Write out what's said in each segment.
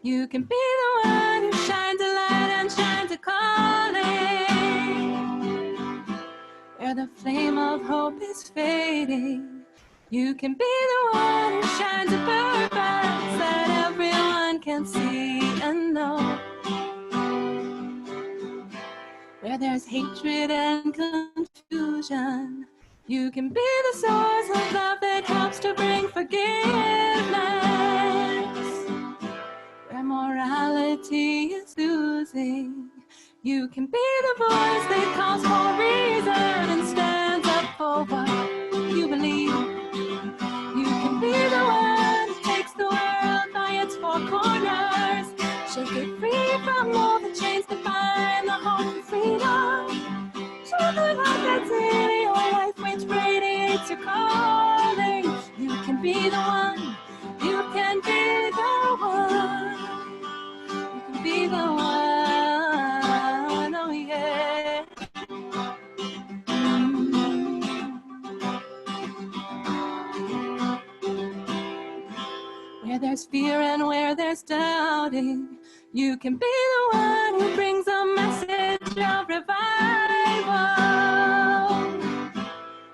You can be the one who shines a light and shines a calling. Where the flame of hope is fading, you can be the one who shines a purpose that everyone can see and know. Where there's hatred and confusion, you can be the source of love that helps to bring forgiveness. Where morality is losing, you can be the voice that calls for reason and stands up for what you believe. You can be the one who takes the world by its four corners, shake it free from all the chains that bind the hope for freedom. Show the light that's in your life which radiates your calling. You can be the one, you can be the one, you can be the one, oh yeah. Where there's fear and where there's doubting, you can be the one who brings a message of revival.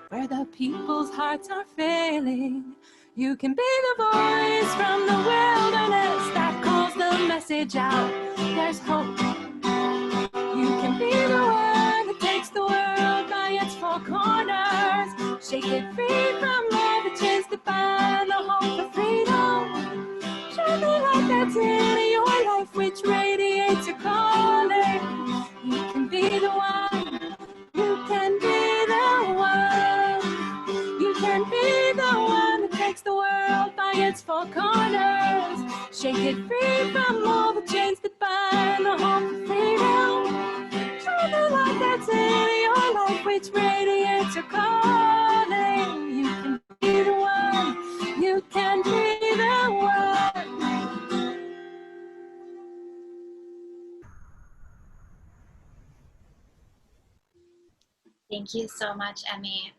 Where the people's hearts are failing, you can be the voice from the wilderness that calls the message out. There's hope. You can be the one who takes the world by its four corners, shake it free from all the chains that bind the hope for freedom. Shine the light that's in your life which radiates your calling. You can be the one, you can be the one, you can be the one that takes the world by its four corners, shake it free from all the chains that bind the hope for freedom. Shine the light that's in your life which radiates your calling. You can be the one, you can be the one. Thank you so much, Emmy.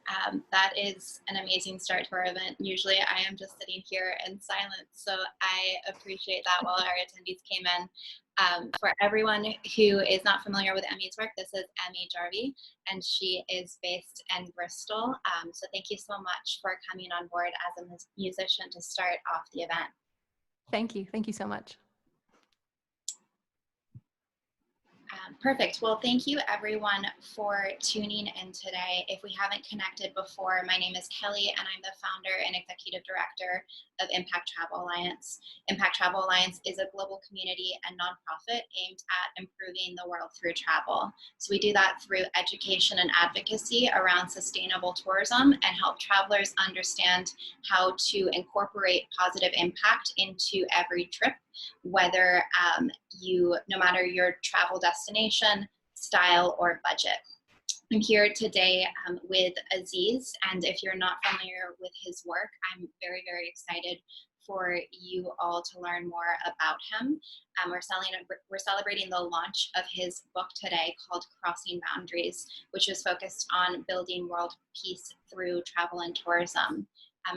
That is an amazing start to our event. Usually I am just sitting here in silence, so I appreciate that while our attendees came in. For everyone who is not familiar with Emmy's work, this is Emmy Jarvie, and she is based in Bristol. So thank you so much for coming on board as a musician to start off the event. Thank you so much. Perfect. Well, thank you everyone for tuning in today. If we haven't connected before, my name is Kelly and I'm the founder and executive director of Impact Travel Alliance. Impact Travel Alliance is a global community and nonprofit aimed at improving the world through travel. So we do that through education and advocacy around sustainable tourism and help travelers understand how to incorporate positive impact into every trip, whether no matter your travel destination, style, or budget. I'm here today with Aziz, and if you're not familiar with his work, I'm very, very excited for you all to learn more about him. We're celebrating the launch of his book today called Crossing Boundaries, which is focused on building world peace through travel and tourism.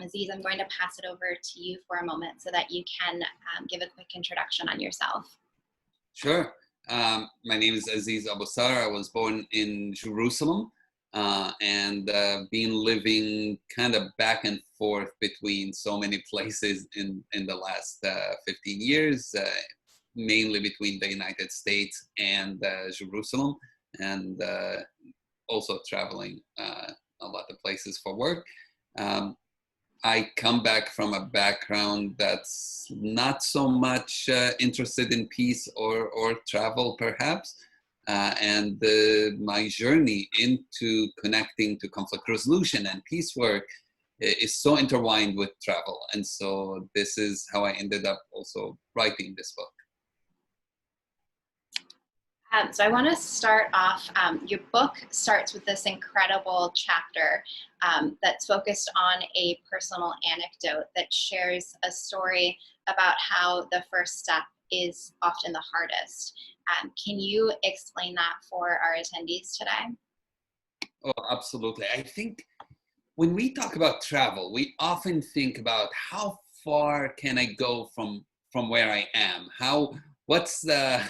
Aziz, I'm going to pass it over to you for a moment so that you can give a quick introduction on yourself. Sure. My name is Aziz Abu Sarah. I was born in Jerusalem and been living kind of back and forth between so many places in the last 15 years, mainly between the United States and Jerusalem, and also traveling a lot of places for work. I come back from a background that's not so much interested in peace or travel, perhaps. And my journey into connecting to conflict resolution and peace work is so intertwined with travel. And so this is how I ended up also writing this book. So I want to start off, your book starts with this incredible chapter that's focused on a personal anecdote that shares a story about how the first step is often the hardest. Can you explain that for our attendees today? Oh, absolutely. I think when we talk about travel, we often think about how far can I go from from where I am? What's the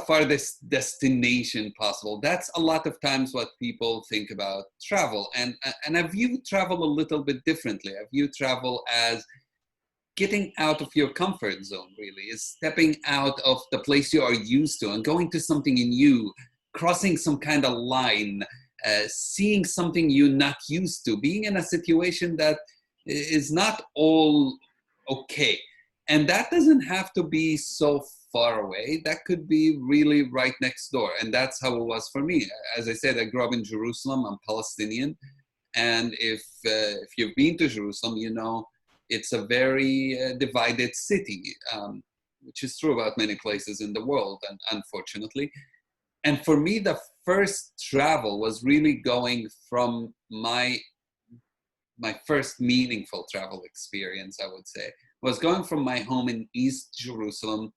farthest destination possible? That's a lot of times what people think about travel. And I view travel a little bit differently. I view travel as getting out of your comfort zone, really, is stepping out of the place you are used to and going to something new, crossing some kind of line, seeing something you're not used to, being in a situation that is not all okay. And that doesn't have to be so far away. That could be really right next door. And that's how it was for me. As I said, I grew up in Jerusalem. I'm Palestinian. And if you've been to Jerusalem, you know, it's a very divided city, which is true about many places in the world, and unfortunately. And for me, the first travel was really going from my first meaningful travel experience, I would say, was going from my home in East Jerusalem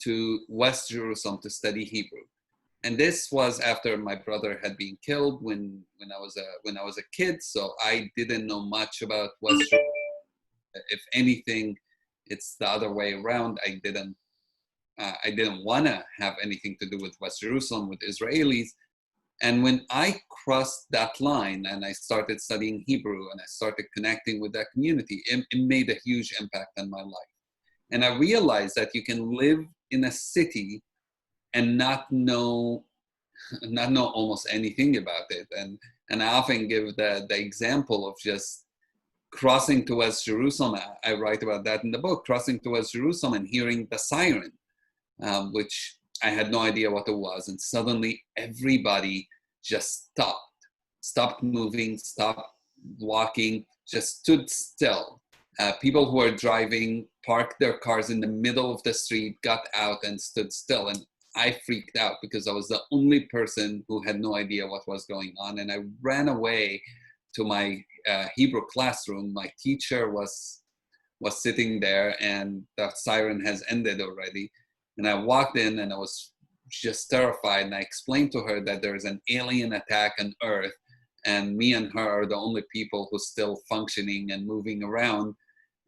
to West Jerusalem to study Hebrew. And this was after my brother had been killed when I was a kid, so I didn't know much about West Jerusalem. If anything, it's the other way around. I didn't want to have anything to do with West Jerusalem, with Israelis. And when I crossed that line and I started studying Hebrew and I started connecting with that community, it made a huge impact on my life. And I realized that you can live in a city and not know almost anything about it. And I often give the example of just crossing to West Jerusalem. I write about that in the book, crossing to West Jerusalem and hearing the siren, which I had no idea what it was. And suddenly everybody just stopped moving, stopped walking, just stood still. People who were driving parked their cars in the middle of the street, got out and stood still. And I freaked out because I was the only person who had no idea what was going on. And I ran away to my Hebrew classroom. My teacher was sitting there and the siren has ended already. And I walked in and I was just terrified. And I explained to her that there's an alien attack on Earth and me and her are the only people who's still functioning and moving around.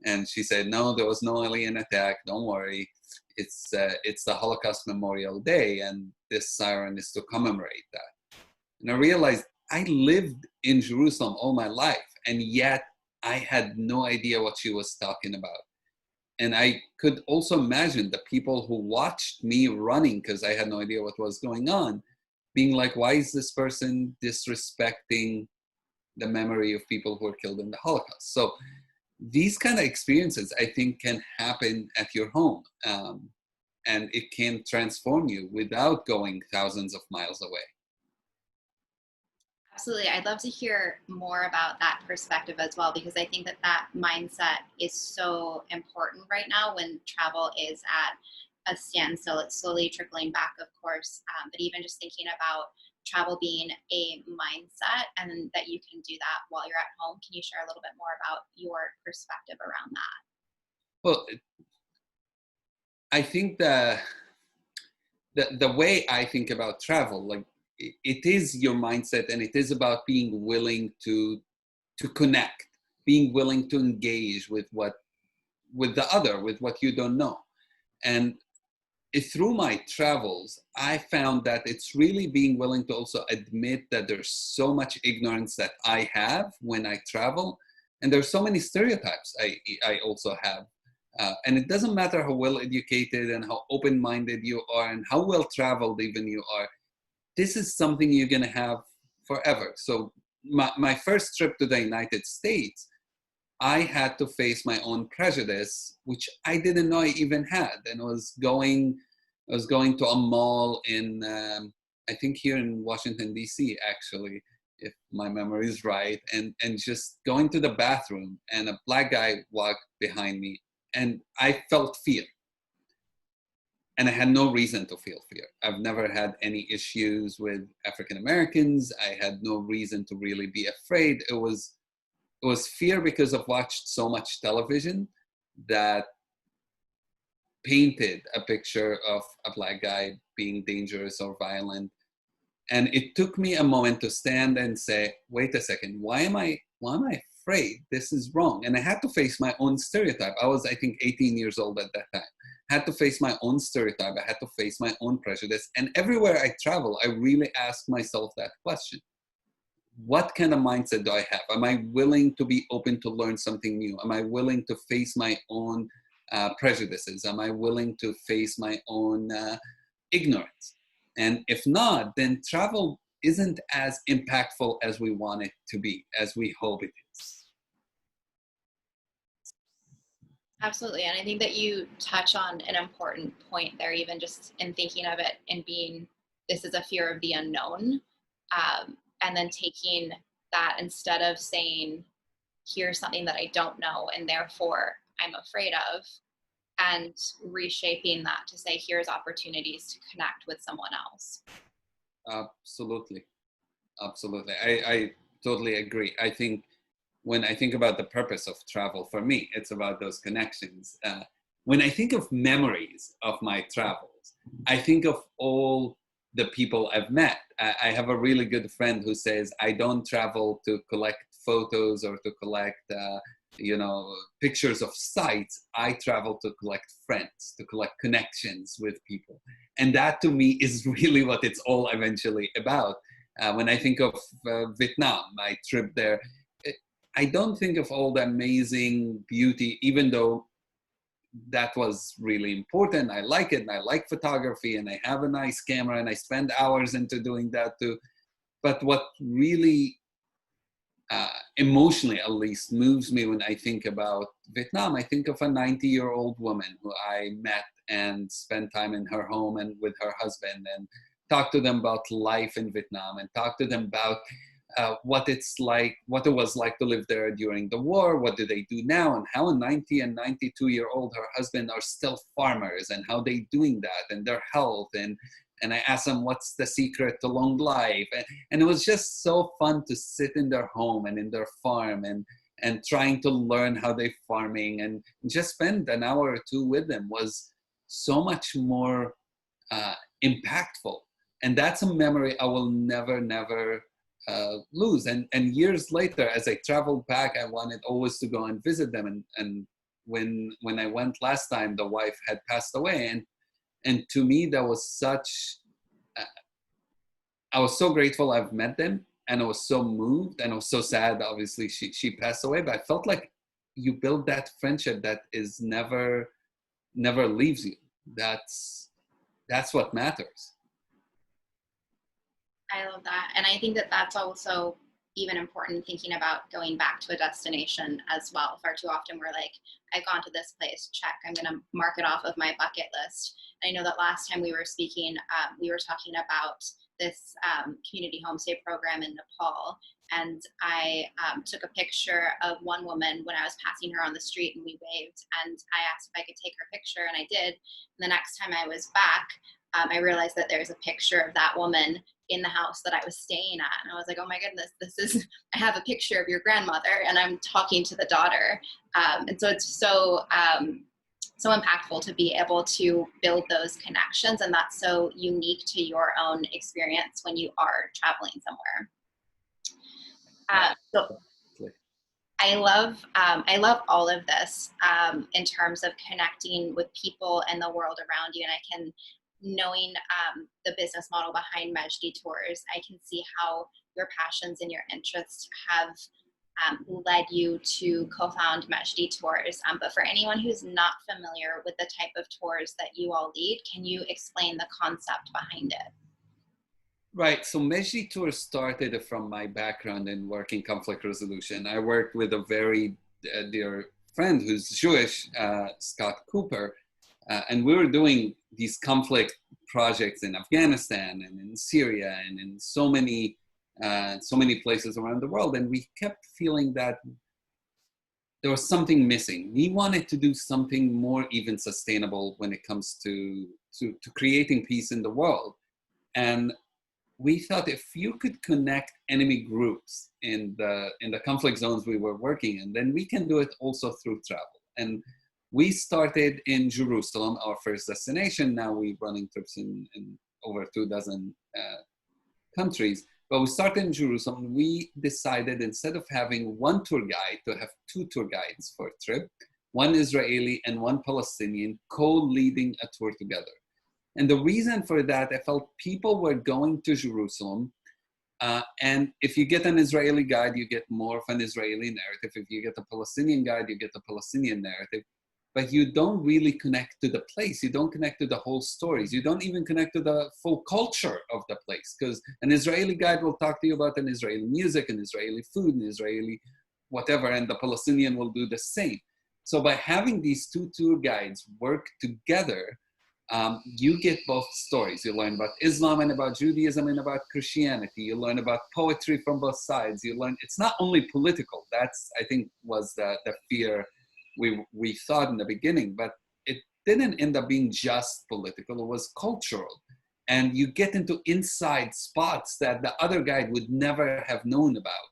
And she said, no, there was no alien attack. Don't worry. It's the Holocaust Memorial Day and this siren is to commemorate that. And I realized I lived in Jerusalem all my life, and yet I had no idea what she was talking about. And I could also imagine the people who watched me running because I had no idea what was going on, being like, why is this person disrespecting the memory of people who were killed in the Holocaust? So these kind of experiences, I think, can happen at your home. And it can transform you without going thousands of miles away. Absolutely. I'd love to hear more about that perspective as well, because I think that mindset is so important right now when travel is at a standstill. It's slowly trickling back, of course, but even just thinking about travel being a mindset and that you can do that while you're at home. Can you share a little bit more about your perspective around that? Well, I think the way I think about travel, like, it is your mindset, and it is about being willing to connect, being willing to engage with the other, with what you don't know. And through my travels, I found that it's really being willing to also admit that there's so much ignorance that I have when I travel, and there's so many stereotypes I also have. And it doesn't matter how well educated and how open-minded you are and how well traveled even you are. This is something you're going to have forever. So my first trip to the United States, I had to face my own prejudice, which I didn't know I even had. And I was going to a mall in, I think here in Washington, D.C., actually, if my memory is right, and just going to the bathroom, and a black guy walked behind me, and I felt fear. And I had no reason to feel fear. I've never had any issues with African Americans. I had no reason to really be afraid. It was fear because I've watched so much television that painted a picture of a black guy being dangerous or violent. And it took me a moment to stand and say, wait a second, why am I afraid. This is wrong. And I had to face my own stereotype. I was, I think, 18 years old at that time. I had to face my own stereotype. I had to face my own prejudice. And everywhere I travel, I really ask myself that question. What kind of mindset do I have? Am I willing to be open to learn something new? Am I willing to face my own prejudices? Am I willing to face my own ignorance? And if not, then travel isn't as impactful as we want it to be, as we hope it is. Absolutely. And I think that you touch on an important point there, even just in thinking of it and being, this is a fear of the unknown. And then taking that, instead of saying, here's something that I don't know and therefore I'm afraid of, and reshaping that to say, here's opportunities to connect with someone else. Absolutely. Absolutely. I totally agree. I think when I think about the purpose of travel, for me, it's about those connections. When I think of memories of my travels, I think of all the people I've met. I have a really good friend who says, I don't travel to collect photos or to collect, pictures of sites. I travel to collect friends, to collect connections with people. And that to me is really what it's all eventually about. When I think of Vietnam, my trip there, I don't think of all the amazing beauty, even though that was really important. I like it, and I like photography, and I have a nice camera, and I spend hours into doing that too. But what really emotionally, at least, moves me when I think about Vietnam, I think of a 90-year-old woman who I met and spent time in her home and with her husband, and talked to them about life in Vietnam, and talked to them about what it was like to live there during the war, what do they do now, and how a 90 and 92-year-old, her husband, are still farmers, and how they doing that, and their health, and I asked them, what's the secret to long life? And it was just so fun to sit in their home and in their farm and trying to learn how they're farming, and just spend an hour or two with them was so much more impactful. And that's a memory I will never lose. And years later, as I traveled back, I wanted always to go and visit them. And when I went last time, the wife had passed away. And to me, that was such, I was so grateful I've met them. And I was so moved, and I was so sad, obviously, she passed away. But I felt like you build that friendship that is never leaves you. That's what matters. I love that. And I think that that's also even important, thinking about going back to a destination as well. Far too often we're like, I've gone to this place, check, I'm going to mark it off of my bucket list. I know that last time we were speaking, we were talking about this community homestay program in Nepal. And I took a picture of one woman when I was passing her on the street, and we waved, and I asked if I could take her picture, and I did. And the next time I was back, I realized that there's a picture of that woman in the house that I was staying at. And I was like, oh my goodness, I have a picture of your grandmother, and I'm talking to the daughter. And so it's so impactful to be able to build those connections. And that's so unique to your own experience when you are traveling somewhere. So I love all of this in terms of connecting with people and the world around you. And knowing the business model behind MEJDI Tours, I can see how your passions and your interests have led you to co-found MEJDI Tours. But for anyone who's not familiar with the type of tours that you all lead, can you explain the concept behind it? Right. So MEJDI Tours started from my background in working conflict resolution. I worked with a very dear friend who's Jewish, Scott Cooper, and we were doing these conflict projects in Afghanistan and in Syria and in so many places around the world. And we kept feeling that there was something missing. We wanted to do something more even sustainable when it comes to creating peace in the world. And we thought, if you could connect enemy groups in the conflict zones we were working in, then we can do it also through travel. And we started in Jerusalem, our first destination. Now we're running trips in over 24 countries. But we started in Jerusalem. We decided instead of having one tour guide to have two tour guides for a trip, one Israeli and one Palestinian co-leading a tour together. And the reason for that, I felt people were going to Jerusalem, and if you get an Israeli guide, you get more of an Israeli narrative. If you get a Palestinian guide, you get a Palestinian narrative. But you don't really connect to the place. You don't connect to the whole stories. You don't even connect to the full culture of the place, because an Israeli guide will talk to you about an Israeli music, an Israeli food, an Israeli whatever, and the Palestinian will do the same. So by having these two tour guides work together, you get both stories. You learn about Islam and about Judaism and about Christianity. You learn about poetry from both sides. You learn, it's not only political. That's, I think, was the fear we thought in the beginning, but it didn't end up being just political. It was cultural. And you get into inside spots that the other guide would never have known about.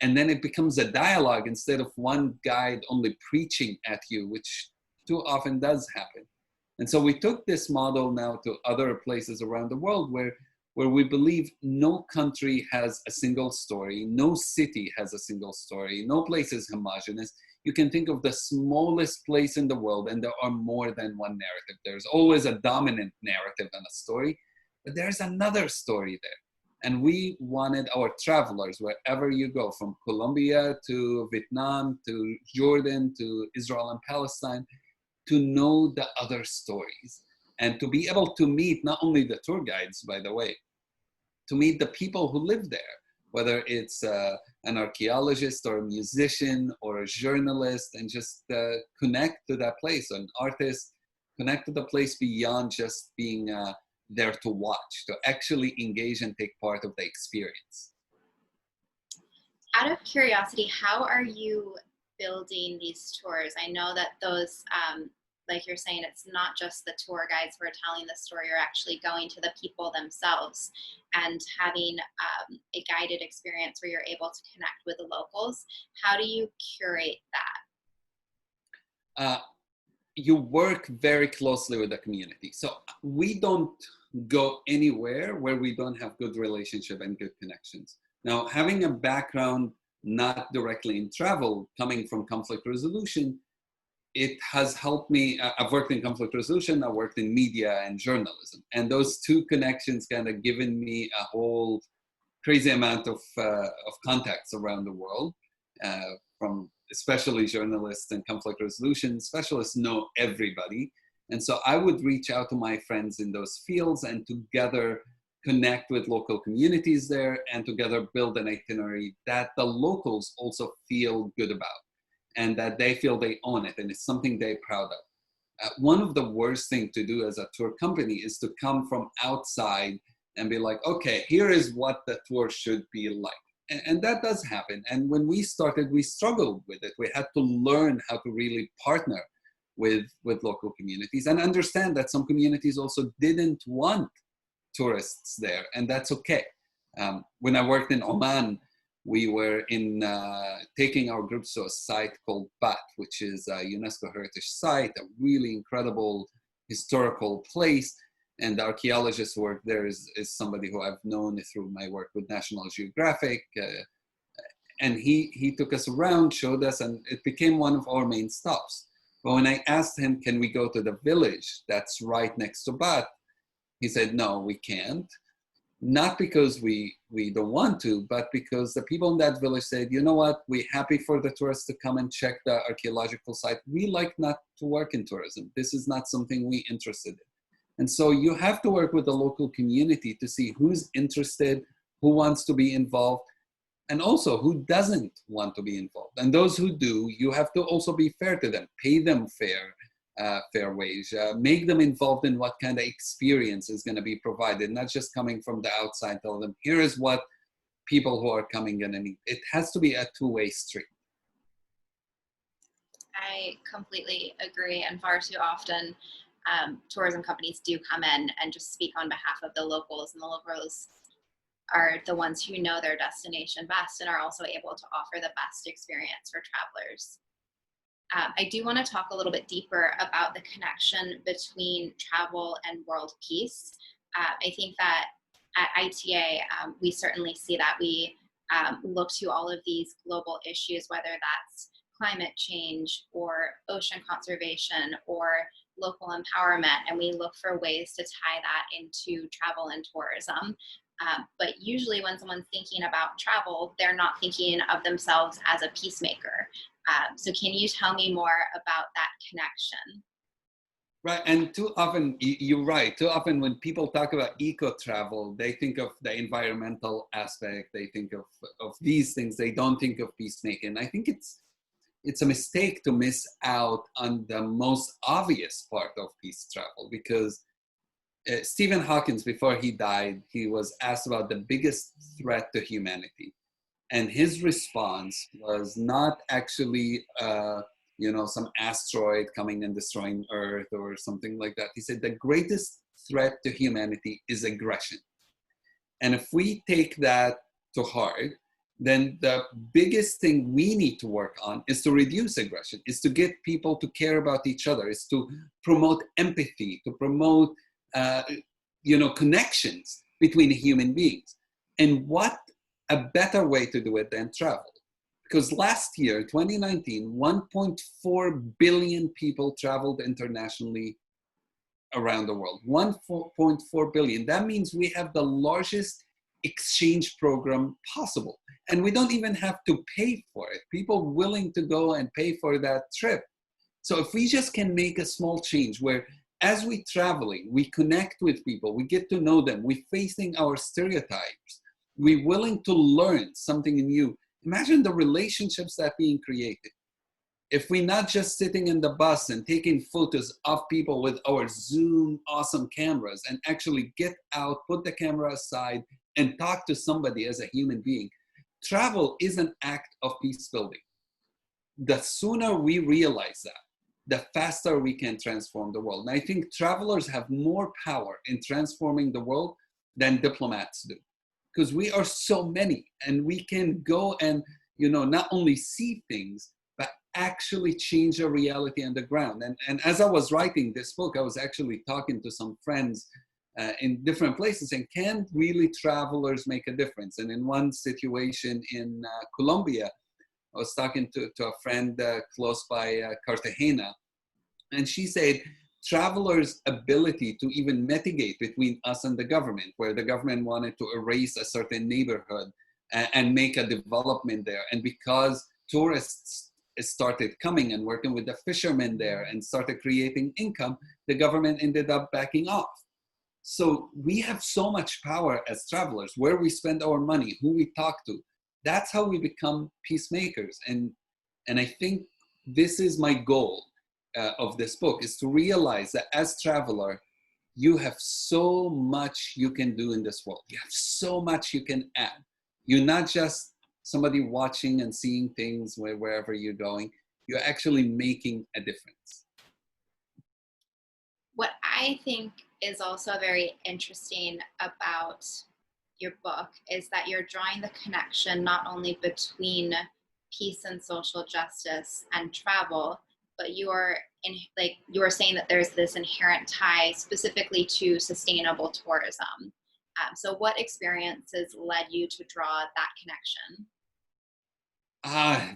And then it becomes a dialogue instead of one guide only preaching at you, which too often does happen. And so we took this model now to other places around the world where we believe no country has a single story, no city has a single story, no place is homogenous. You can think of the smallest place in the world and there are more than one narrative. There's always a dominant narrative in a story, but there's another story there. And we wanted our travelers, wherever you go, from Colombia to Vietnam to Jordan to Israel and Palestine, to know the other stories and to be able to meet not only the tour guides, by the way, to meet the people who live there, whether it's an archaeologist or a musician or a journalist, and just connect to that place, an artist, connect to the place beyond just being there to watch, to actually engage and take part of the experience. Out of curiosity, how are you building these tours? I know that those, like you're saying, it's not just the tour guides who are telling the story, you're actually going to the people themselves and having a guided experience where you're able to connect with the locals. How do you curate that? You work very closely with the community. So we don't go anywhere where we don't have good relationship and good connections. Now, having a background not directly in travel, coming from conflict resolution, it has helped me. I've worked in conflict resolution, I've worked in media and journalism. And those two connections kind of given me a whole crazy amount of contacts around the world, from especially journalists and conflict resolution specialists know everybody. And so I would reach out to my friends in those fields and together connect with local communities there and together build an itinerary that the locals also feel good about and that they feel they own it and it's something they're proud of. One of the worst things to do as a tour company is to come from outside and be like, okay, here is what the tour should be like. And that does happen. And when we started, we struggled with it. We had to learn how to really partner with local communities and understand that some communities also didn't want tourists there, and that's okay. When I worked in Oman, we were taking our groups to a site called Bat, which is a UNESCO heritage site, a really incredible historical place. And the archaeologist who worked there is somebody who I've known through my work with National Geographic. And he took us around, showed us, and it became one of our main stops. But when I asked him, can we go to the village that's right next to Bat? He said, no, we can't. Not because we don't want to, but because the people in that village said, you know what, we're happy for the tourists to come and check the archaeological site. We like not to work in tourism. This is not something we're interested in. And so you have to work with the local community to see who's interested, who wants to be involved, and also who doesn't want to be involved. And those who do, you have to also be fair to them, pay them fair wage, make them involved in what kind of experience is going to be provided, not just coming from the outside, tell them, here is what people who are coming going to need. It has to be a two-way street. I completely agree, and far too often, tourism companies do come in and just speak on behalf of the locals, and the locals are the ones who know their destination best and are also able to offer the best experience for travelers. I do want to talk a little bit deeper about the connection between travel and world peace. I think that at ITA, we certainly see that. We look to all of these global issues, whether that's climate change or ocean conservation or local empowerment, and we look for ways to tie that into travel and tourism. But usually when someone's thinking about travel, they're not thinking of themselves as a peacemaker. So can you tell me more about that connection? Right, and too often, you're right, too often when people talk about eco-travel, they think of the environmental aspect, they think of these things, they don't think of peacemaking. I think it's a mistake to miss out on the most obvious part of peace travel, because Stephen Hawking, before he died, he was asked about the biggest threat to humanity. And his response was not actually, some asteroid coming and destroying Earth or something like that. He said the greatest threat to humanity is aggression. And if we take that to heart, then the biggest thing we need to work on is to reduce aggression, is to get people to care about each other, is to promote empathy, to promote, connections between human beings. And what a better way to do it than travel? Because last year, 2019, 1.4 billion people traveled internationally around the world. 1.4 billion. That means we have the largest exchange program possible. And we don't even have to pay for it. People willing to go and pay for that trip. So if we just can make a small change where as we traveling, we connect with people, we get to know them, we're facing our stereotypes, we're willing to learn something new. Imagine the relationships that being created. If we're not just sitting in the bus and taking photos of people with our Zoom awesome cameras and actually get out, put the camera aside and talk to somebody as a human being. Travel is an act of peace building. The sooner we realize that, the faster we can transform the world. And I think travelers have more power in transforming the world than diplomats do. Because we are so many and we can go and, not only see things, but actually change a reality on the ground. And as I was writing this book, I was actually talking to some friends in different places, and can really travelers make a difference? And in one situation in Colombia, I was talking to a friend close by Cartagena, and she said, travelers' ability to even mitigate between us and the government, where the government wanted to erase a certain neighborhood and make a development there. And because tourists started coming and working with the fishermen there and started creating income, the government ended up backing off. So we have so much power as travelers, where we spend our money, who we talk to. That's how we become peacemakers. And I think this is my goal of this book, is to realize that as traveler, you have so much you can do in this world. You have so much you can add. You're not just somebody watching and seeing things wherever you're going. You're actually making a difference. What I think is also very interesting about your book is that you're drawing the connection not only between peace and social justice and travel, but you are saying that there's this inherent tie specifically to sustainable tourism. So what experiences led you to draw that connection?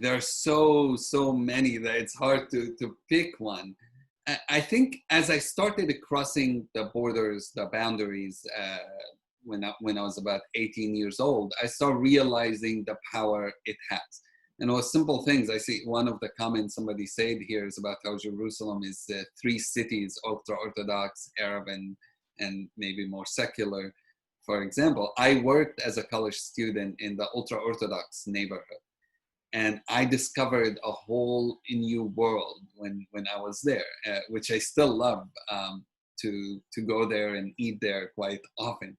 There are so many that it's hard to pick one. I think as I started crossing the borders, the boundaries, when I was about 18 years old, I started realizing the power it has. And it was simple things. I see one of the comments somebody said here is about how Jerusalem is 3 cities, ultra-Orthodox, Arab, and maybe more secular. For example, I worked as a college student in the ultra-Orthodox neighborhood. And I discovered a whole new world when I was there, which I still love to go there and eat there quite often.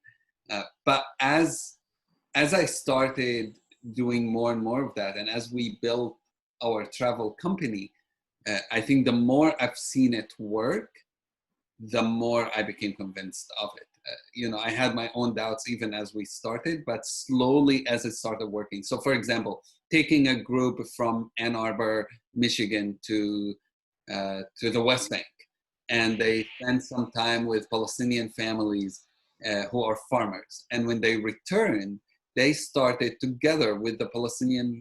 But as I started doing more and more of that, and as we built our travel company, I think the more I've seen it work, the more I became convinced of it. I had my own doubts even as we started, but slowly as it started working. So for example, taking a group from Ann Arbor, Michigan to the West Bank, and they spent some time with Palestinian families, who are farmers. And when they returned, they started together with the Palestinian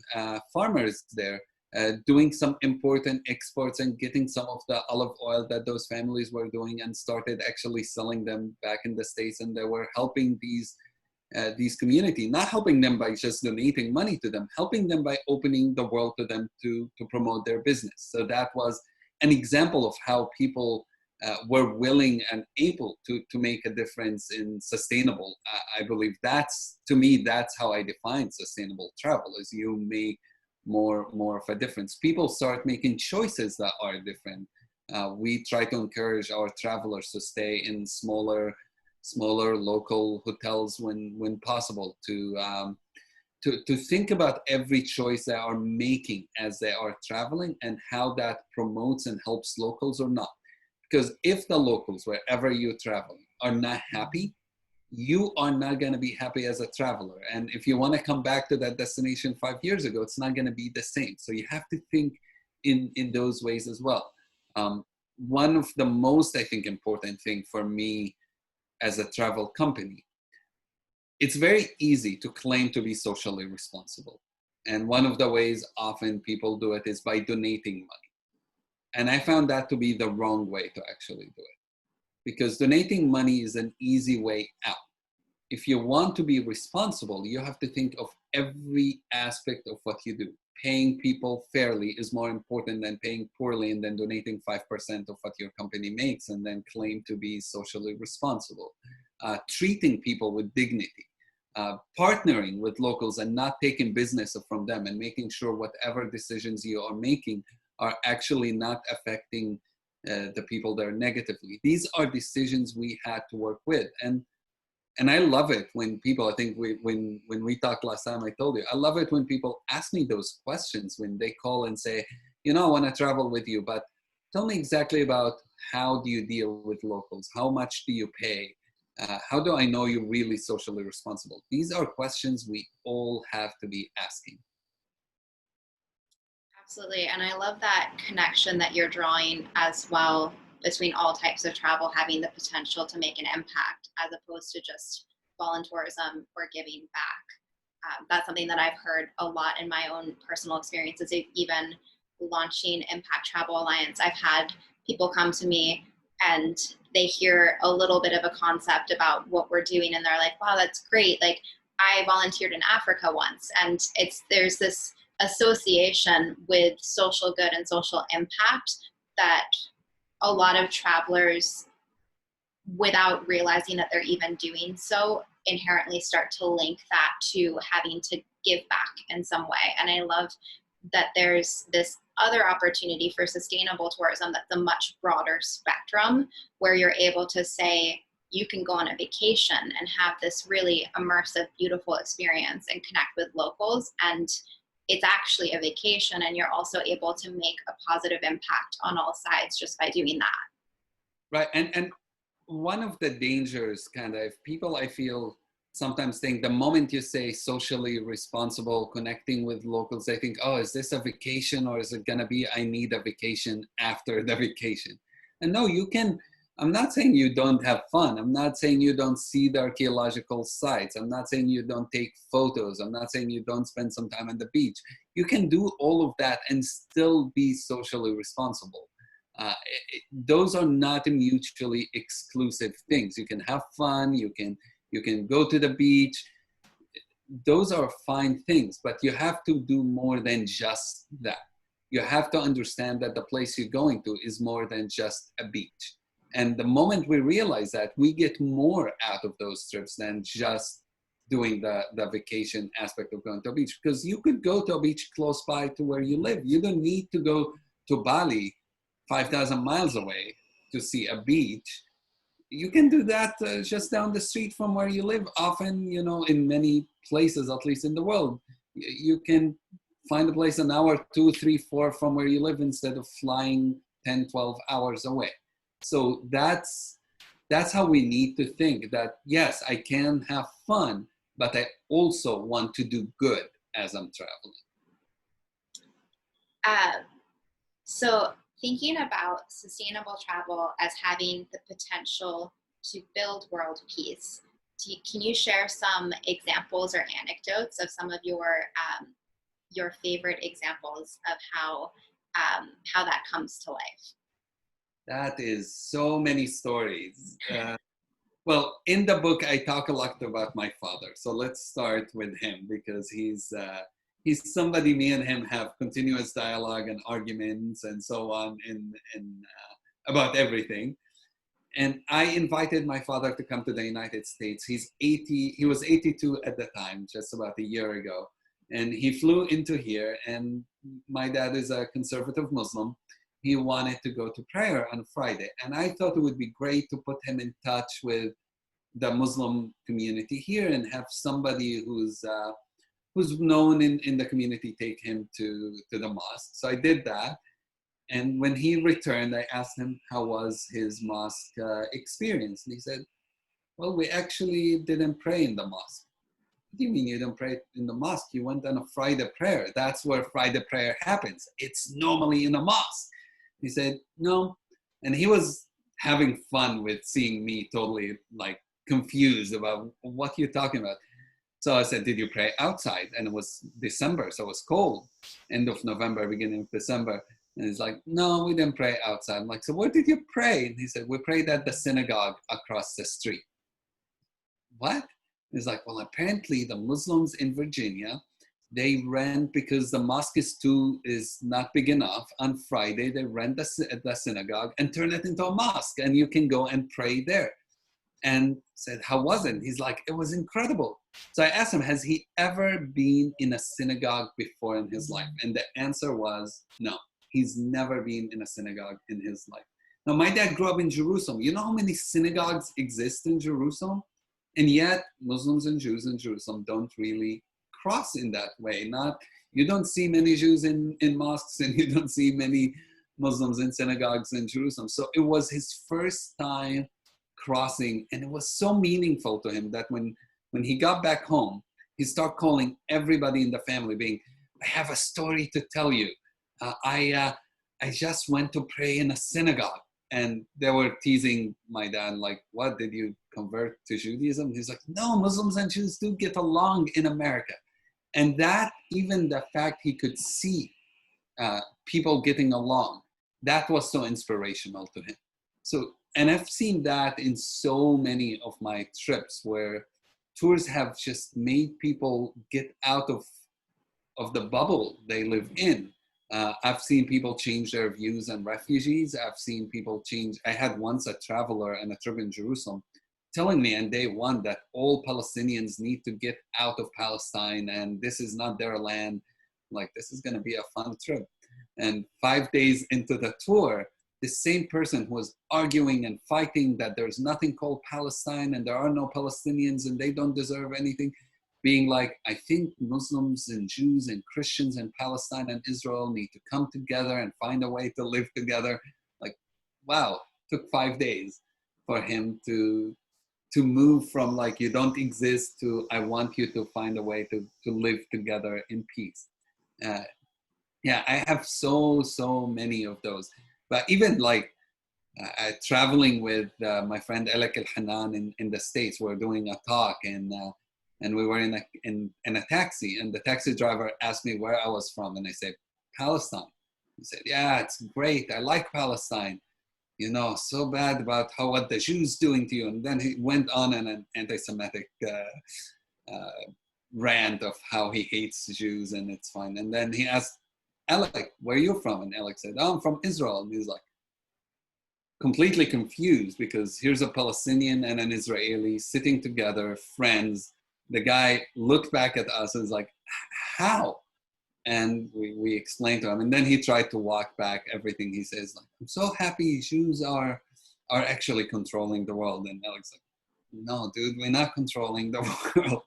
farmers there, doing some important exports and getting some of the olive oil that those families were doing, and started actually selling them back in the States. And they were helping these community, not helping them by just donating money to them, helping them by opening the world to them to promote their business. So that was an example of how people were willing and able to make a difference in sustainable. I believe that's, to me, that's how I define sustainable travel, is you make more of a difference. People start making choices that are different. We try to encourage our travelers to stay in smaller local hotels when possible, to think about every choice they are making as they are traveling and how that promotes and helps locals or not. Because if the locals, wherever you're traveling, are not happy, you are not going to be happy as a traveler. And if you want to come back to that destination 5 years ago, it's not going to be the same. So you have to think in those ways as well. One of the most, I think, important thing for me as a travel company, it's very easy to claim to be socially responsible. And one of the ways often people do it is by donating money. And I found that to be the wrong way to actually do it, because donating money is an easy way out. If you want to be responsible, you have to think of every aspect of what you do. Paying people fairly is more important than paying poorly and then donating 5% of what your company makes and then claim to be socially responsible. Treating people with dignity, partnering with locals and not taking business from them, and making sure whatever decisions you are making are actually not affecting the people there negatively. These are decisions we had to work with. And I love it when people, I think when we talked last time, I told you, I love it when people ask me those questions, when they call and say, you know, I want to travel with you, but tell me exactly about how do you deal with locals? How much do you pay? How do I know you're really socially responsible? These are questions we all have to be asking. Absolutely. And I love that connection that you're drawing as well between all types of travel having the potential to make an impact, as opposed to just volunteerism or giving back. That's something that I've heard a lot in my own personal experiences, even launching Impact Travel Alliance. I've had people come to me and they hear a little bit of a concept about what we're doing and they're like, wow, that's great. Like, I volunteered in Africa once, and there's this association with social good and social impact that a lot of travelers, without realizing that they're even doing so, inherently start to link that to having to give back in some way. And I love that there's this other opportunity for sustainable tourism that's a much broader spectrum, where you're able to say you can go on a vacation and have this really immersive, beautiful experience and connect with locals, and it's actually a vacation, and you're also able to make a positive impact on all sides just by doing that. Right. And one of the dangers, kind of, people, I feel, sometimes think the moment you say socially responsible, connecting with locals, they think, oh, is this a vacation, or is it going to be, I need a vacation after the vacation? And no, you can, I'm not saying you don't have fun. I'm not saying you don't see the archaeological sites. I'm not saying you don't take photos. I'm not saying you don't spend some time on the beach. You can do all of that and still be socially responsible. Those are not mutually exclusive things. You can have fun. You can go to the beach. Those are fine things, but you have to do more than just that. You have to understand that the place you're going to is more than just a beach. And the moment we realize that, we get more out of those trips than just doing the vacation aspect of going to a beach. Because you could go to a beach close by to where you live. You don't need to go to Bali 5,000 miles away to see a beach. You can do that just down the street from where you live. Often, you know, in many places, at least in the world, you can find a place an hour, 2, 3, 4 from where you live instead of flying 10, 12 hours away. So that's how we need to think, that yes, I can have fun, but I also want to do good as I'm traveling. So thinking about sustainable travel as having the potential to build world peace. Can you share some examples or anecdotes of some of your favorite examples of how that comes to life? That is so many stories. Well, in the book, I talk a lot about my father. So let's start with him, because he's somebody, me and him have continuous dialogue and arguments and so on about everything. And I invited my father to come to the United States. He was 82 at the time, just about a year ago. And he flew into here, and my dad is a conservative Muslim. He wanted to go to prayer on Friday. And I thought it would be great to put him in touch with the Muslim community here and have somebody who's known in the community take him to the mosque. So I did that. And when he returned, I asked him how was his mosque experience. And he said, well, we actually didn't pray in the mosque. What do you mean you didn't pray in the mosque? You went on a Friday prayer. That's where Friday prayer happens. It's normally in a mosque. He said, no. And he was having fun with seeing me totally like confused about what you're talking about. So I said, did you pray outside? And it was December, so it was cold. End of November, beginning of December. And he's like, no, we didn't pray outside. I'm like, so where did you pray? And he said, we prayed at the synagogue across the street. What? He's like, well, apparently the Muslims in Virginia, they rent, because the mosque is not big enough, on Friday, they rent the synagogue and turn it into a mosque, and you can go and pray there. And said, how was it? He's like, it was incredible. So I asked him, has he ever been in a synagogue before in his life? And the answer was no. He's never been in a synagogue in his life. Now, my dad grew up in Jerusalem. You know how many synagogues exist in Jerusalem? And yet, Muslims and Jews in Jerusalem don't really cross in that way. You don't see many Jews in mosques, and you don't see many Muslims in synagogues in Jerusalem. So it was his first time crossing, and it was so meaningful to him that when he got back home, he started calling everybody in the family, being, I have a story to tell you. I just went to pray in a synagogue. And they were teasing my dad, like, what, did you convert to Judaism? He's like, no, Muslims and Jews do get along in America. And that, even the fact he could see people getting along, that was so inspirational to him. So, and I've seen that in so many of my trips, where tours have just made people get out of the bubble they live in. I've seen people change their views on refugees. I've seen people change. I had once a traveler on a trip in Jerusalem telling me on day one that all Palestinians need to get out of Palestine and this is not their land. Like, this is going to be a fun trip. And 5 days into the tour, the same person who was arguing and fighting that there's nothing called Palestine and there are no Palestinians and they don't deserve anything, being like, I think Muslims and Jews and Christians in Palestine and Israel need to come together and find a way to live together. Like, wow, took 5 days for him to move from like, you don't exist, to I want you to find a way to live together in peace. Yeah, I have so many of those. But even like traveling with my friend Elek El-Hanan in the States, we're doing a talk and we were in a taxi, and the taxi driver asked me where I was from, and I said, Palestine. He said, yeah, it's great. I like Palestine. You know, so bad about what the Jews doing to you. And then he went on an anti-Semitic rant of how he hates Jews and it's fine. And then he asked, Alec, where are you from? And Alec said, oh, I'm from Israel. And he's like, completely confused, because here's a Palestinian and an Israeli sitting together, friends. The guy looked back at us and was like, how? And we explained to him. And then he tried to walk back everything he says. Like, I'm so happy Jews are actually controlling the world. And Alex like, no, dude, we're not controlling the world.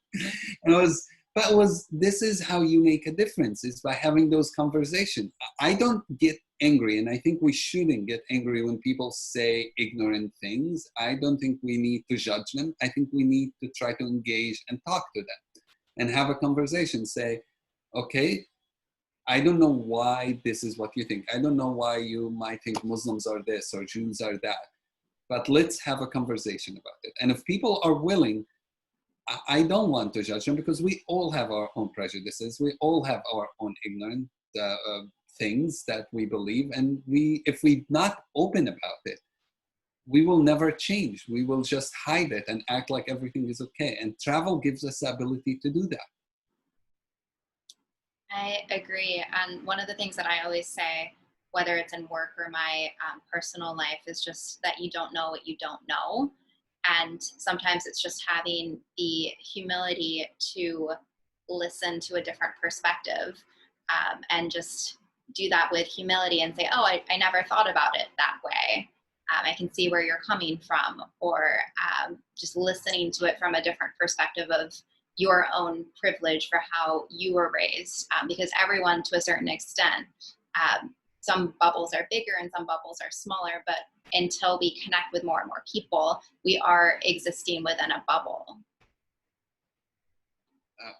This is how you make a difference, is by having those conversations. I don't get angry, and I think we shouldn't get angry when people say ignorant things. I don't think we need to judge them. I think we need to try to engage and talk to them and have a conversation. Say, okay, I don't know why this is what you think. I don't know why you might think Muslims are this or Jews are that. but let's have a conversation about it. And if people are willing, I don't want to judge them, because we all have our own prejudices. We all have our own ignorant things that we believe. And if we're not open about it, we will never change. We will just hide it and act like everything is okay. And travel gives us the ability to do that. I agree. And one of the things that I always say, whether it's in work or my personal life, is just that you don't know what you don't know. And sometimes it's just having the humility to listen to a different perspective, and just do that with humility and say, oh, I never thought about it that way. I can see where you're coming from, or just listening to it from a different perspective of your own privilege for how you were raised, because everyone, to a certain extent, some bubbles are bigger and some bubbles are smaller, but until we connect with more and more people, we are existing within a bubble.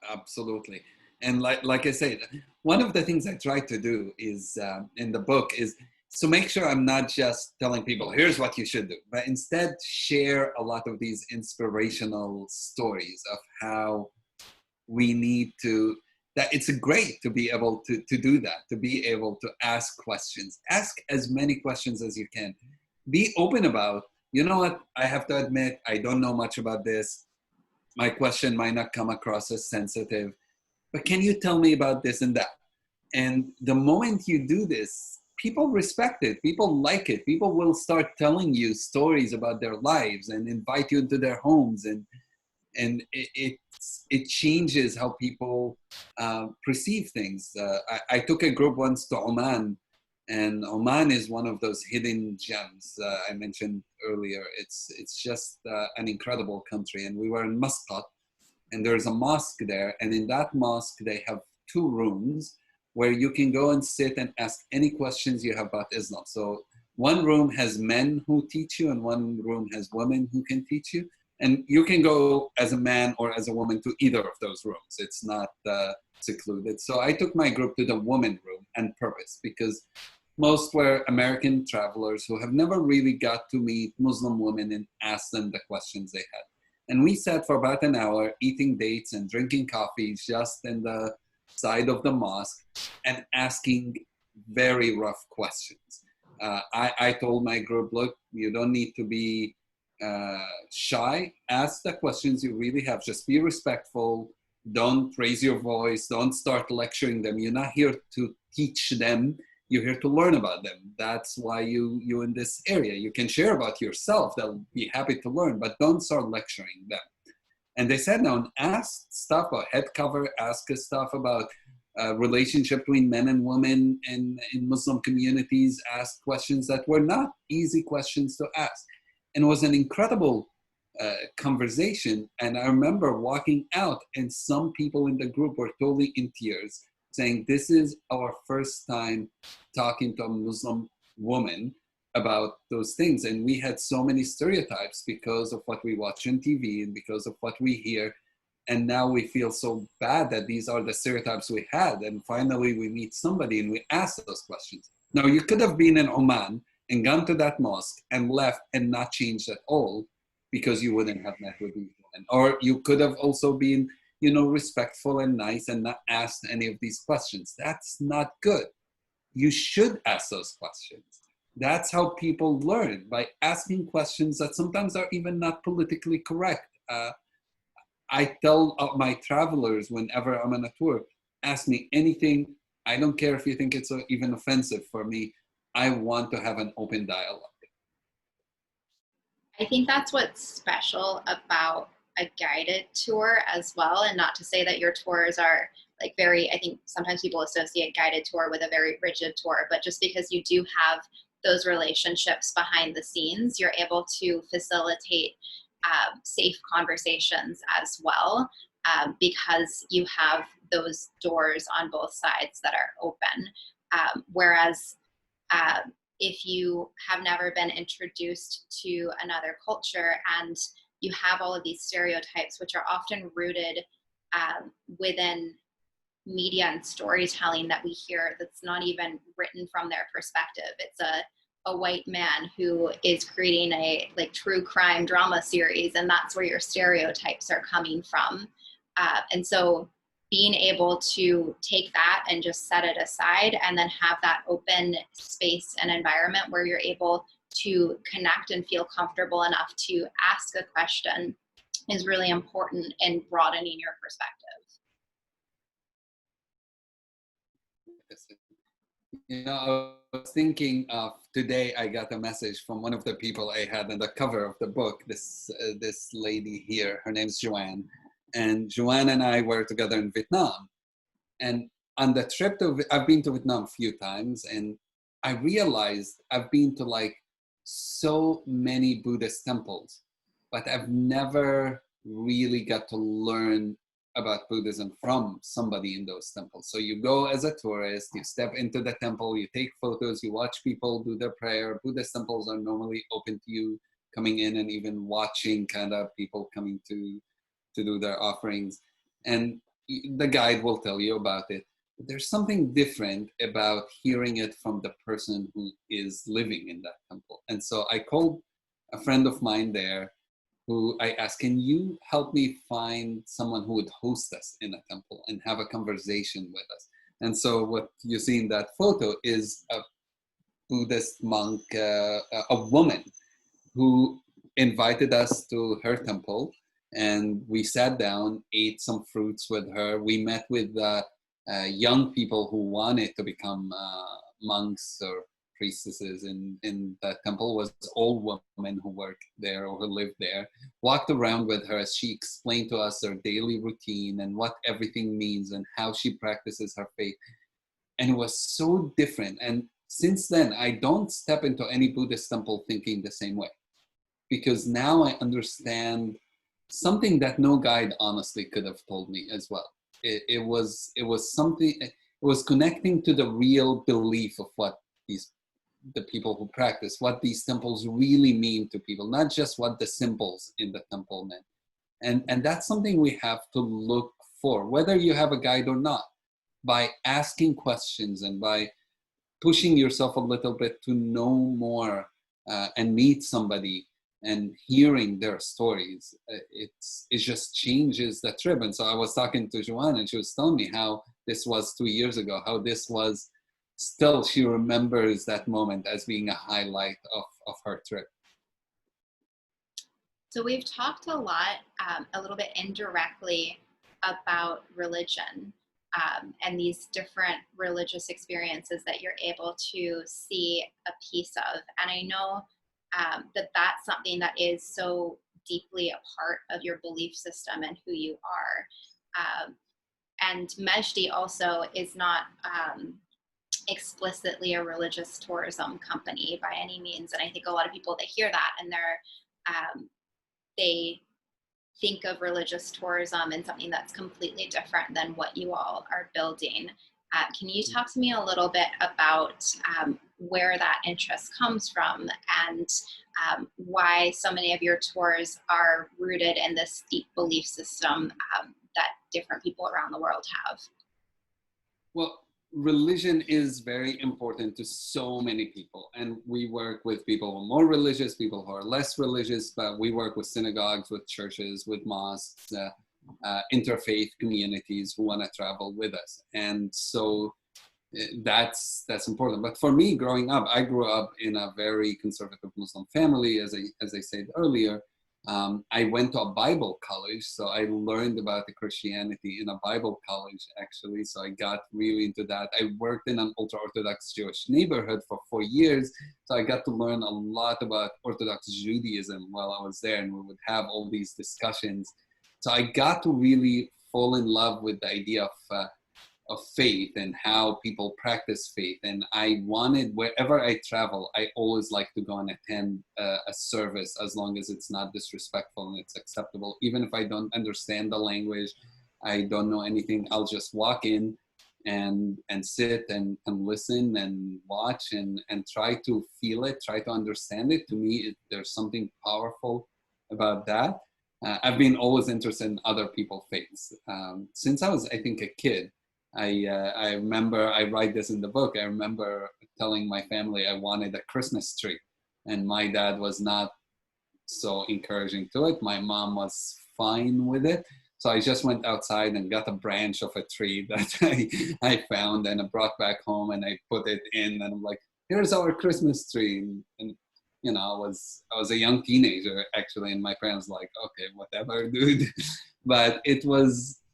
Absolutely. And like I said, one of the things I try to do is in the book is to make sure I'm not just telling people, here's what you should do, but instead share a lot of these inspirational stories of how we need to, that it's great to be able to do that, to be able to ask questions, ask as many questions as you can. Be open about, you know what, I have to admit, I don't know much about this. My question might not come across as sensitive, but can you tell me about this and that? And the moment you do this, people respect it, people like it, people will start telling you stories about their lives and invite you into their homes, and it changes how people perceive things. I took a group once to Oman, and Oman is one of those hidden gems I mentioned earlier. It's just an incredible country, and we were in Muscat, and there's a mosque there, and in that mosque they have 2 rooms where you can go and sit and ask any questions you have about Islam. So one room has men who teach you, and one room has women who can teach you. And you can go as a man or as a woman to either of those rooms. It's not secluded. So I took my group to the woman room on purpose, because most were American travelers who have never really got to meet Muslim women and ask them the questions they had. And we sat for about an hour eating dates and drinking coffee just in the side of the mosque and asking very rough questions. I told my group, look, you don't need to be shy. Ask the questions you really have. Just be respectful. Don't raise your voice. Don't start lecturing them. You're not here to teach them. You're here to learn about them. That's why you're in this area. You can share about yourself. They'll be happy to learn, but don't start lecturing them. And they sat down, asked stuff about head cover, asked stuff about relationship between men and women in Muslim communities, asked questions that were not easy questions to ask. And it was an incredible conversation. And I remember walking out, and some people in the group were totally in tears, saying, this is our first time talking to a Muslim woman about those things. And we had so many stereotypes because of what we watch on TV and because of what we hear. And now we feel so bad that these are the stereotypes we had. And finally we meet somebody and we ask those questions. Now you could have been in Oman and gone to that mosque and left and not changed at all, because you wouldn't have met with these women. Or you could have also been, respectful and nice and not asked any of these questions. That's not good. You should ask those questions. That's how people learn, by asking questions that sometimes are even not politically correct. I tell my travelers whenever I'm on a tour, ask me anything. I don't care if you think it's even offensive. For me, I want to have an open dialogue. I think that's what's special about a guided tour as well. And not to say that your tours are like I think sometimes people associate guided tour with a very rigid tour, but just because you do have those relationships behind the scenes, you're able to facilitate safe conversations as well, because you have those doors on both sides that are open. Whereas if you have never been introduced to another culture and you have all of these stereotypes, which are often rooted within media and storytelling that we hear, that's not even written from their perspective. It's a a white man who is creating a like true crime drama series, and that's where your stereotypes are coming from. And so being able to take that and just set it aside and then have that open space and environment where you're able to connect and feel comfortable enough to ask a question is really important in broadening your perspective. You know, I was thinking of today, I got a message from one of the people I had on the cover of the book, this lady here, her name's Joanne. And Joanne and I were together in Vietnam. And on the trip to, I've been to Vietnam a few times, and I realized I've been to like so many Buddhist temples, but I've never really got to learn about Buddhism from somebody in those temples. So you go as a tourist, you step into the temple, you take photos, you watch people do their prayer. Buddhist temples are normally open to you coming in and even watching kind of people coming to do their offerings. And the guide will tell you about it. But there's something different about hearing it from the person who is living in that temple. And so I called a friend of mine there who I asked, can you help me find someone who would host us in a temple and have a conversation with us? And so what you see in that photo is a Buddhist monk, a woman who invited us to her temple, and we sat down, ate some fruits with her. We met with young people who wanted to become monks or priestesses in that temple. Was old women who worked there or who lived there. Walked around with her as she explained to us her daily routine and what everything means and how she practices her faith. And it was so different. And since then, I don't step into any Buddhist temple thinking the same way, because now I understand something that no guide honestly could have told me as well. It was something, it was connecting to the real belief of what the people who practice, what these temples really mean to people, not just what the symbols in the temple meant. And that's something we have to look for, whether you have a guide or not, by asking questions and by pushing yourself a little bit to know more and meet somebody and hearing their stories. It just changes the trip. And so I was talking to Joanne, and she was telling me how this was 2 years ago, how this was still, she remembers that moment as being a highlight of her trip. So we've talked a lot, a little bit indirectly, about religion and these different religious experiences that you're able to see a piece of. And I know that that's something that is so deeply a part of your belief system and who you are. And MEJDI also is not explicitly a religious tourism company by any means. And I think a lot of people that hear that and they think of religious tourism and something that's completely different than what you all are building. Can you talk to me a little bit about where that interest comes from and why so many of your tours are rooted in this deep belief system that different people around the world have? Well, religion is very important to so many people, and we work with people who are more religious, people who are less religious, but we work with synagogues, with churches, with mosques, interfaith communities who want to travel with us. And so that's important. But for me, growing up, I grew up in a very conservative Muslim family, as I said earlier. I went to a Bible college, so I learned about the Christianity in a Bible college, actually. So I got really into that. I worked in an ultra-Orthodox Jewish neighborhood for 4 years, so I got to learn a lot about Orthodox Judaism while I was there, and we would have all these discussions. So I got to really fall in love with the idea of faith and how people practice faith. And I wanted, wherever I travel, I always like to go and attend a service, as long as it's not disrespectful and it's acceptable. Even if I don't understand the language, I don't know anything, I'll just walk in and sit and listen and watch and try to feel it, try to understand it. To me, there's something powerful about that. I've been always interested in other people's faiths. Since I was, I think, a kid, I remember, I write this in the book, I remember telling my family I wanted a Christmas tree, and my dad was not so encouraging to it. My mom was fine with it. So I just went outside and got a branch of a tree that I found, and I brought back home, and I put it in, and I'm like, here's our Christmas tree. And you know, I was a young teenager actually, and my parents like, okay, whatever, dude. But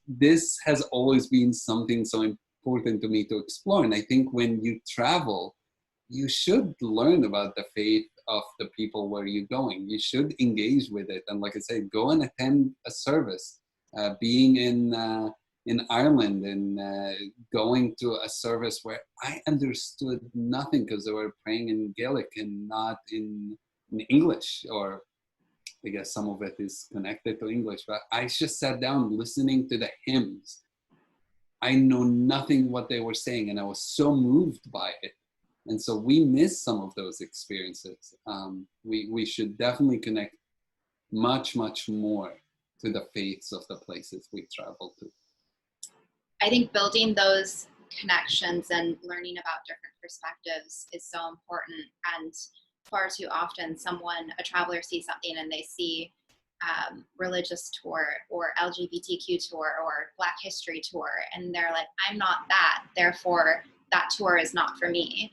this has always been something so important to me to explore. And I think when you travel, you should learn about the faith of the people where you're going. You should engage with it. And like I said, go and attend a service. Being in Ireland and going to a service where I understood nothing because they were praying in Gaelic and not in English, or I guess some of it is connected to English, but I just sat down listening to the hymns. I know nothing what they were saying, and I was so moved by it. And so we miss some of those experiences. We should definitely connect much, much more to the faiths of the places we travel to. I think building those connections and learning about different perspectives is so important. And far too often, a traveler sees something and they see religious tour or LGBTQ tour or Black History tour, and they're like, I'm not that, therefore that tour is not for me.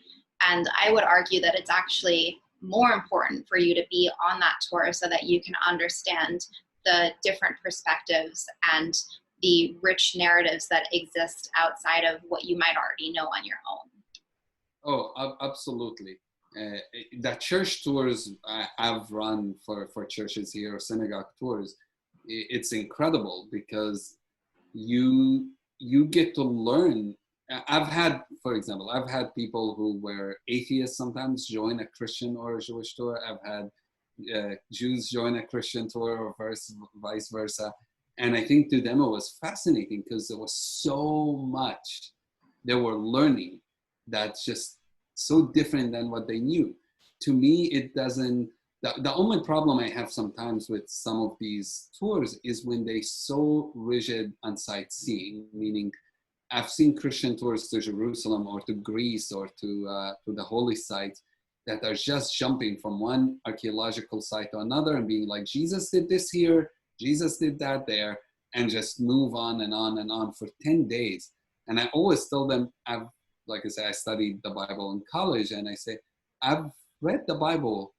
And I would argue that it's actually more important for you to be on that tour so that you can understand the different perspectives and the rich narratives that exist outside of what you might already know on your own. Oh, absolutely. The church tours I've run for churches here, synagogue tours, it's incredible because you get to learn. I've had people who were atheists sometimes join a Christian or a Jewish tour. I've had Jews join a Christian tour or vice versa. And I think to them it was fascinating because there was so much they were learning that's just so different than what they knew. To me, it doesn't, the only problem I have sometimes with some of these tours is when they're so rigid on sightseeing, meaning I've seen Christian tours to Jerusalem or to Greece or to the holy sites that are just jumping from one archaeological site to another and being like, Jesus did this here, Jesus did that there, and just move on and on and on for 10 days. And I always tell them, like I say, I studied the Bible in college, and I say, I've read the Bible.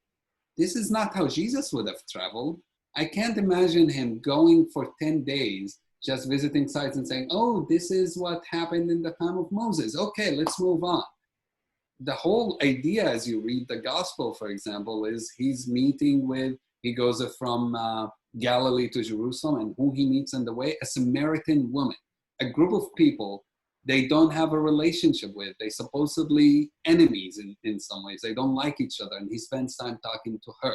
This is not how Jesus would have traveled. I can't imagine him going for 10 days, just visiting sites and saying, oh, this is what happened in the time of Moses. Okay, let's move on. The whole idea as you read the gospel, for example, is he goes from Galilee to Jerusalem, and who he meets on the way, a Samaritan woman, a group of people they don't have a relationship with. They supposedly enemies in some ways. They don't like each other, and he spends time talking to her.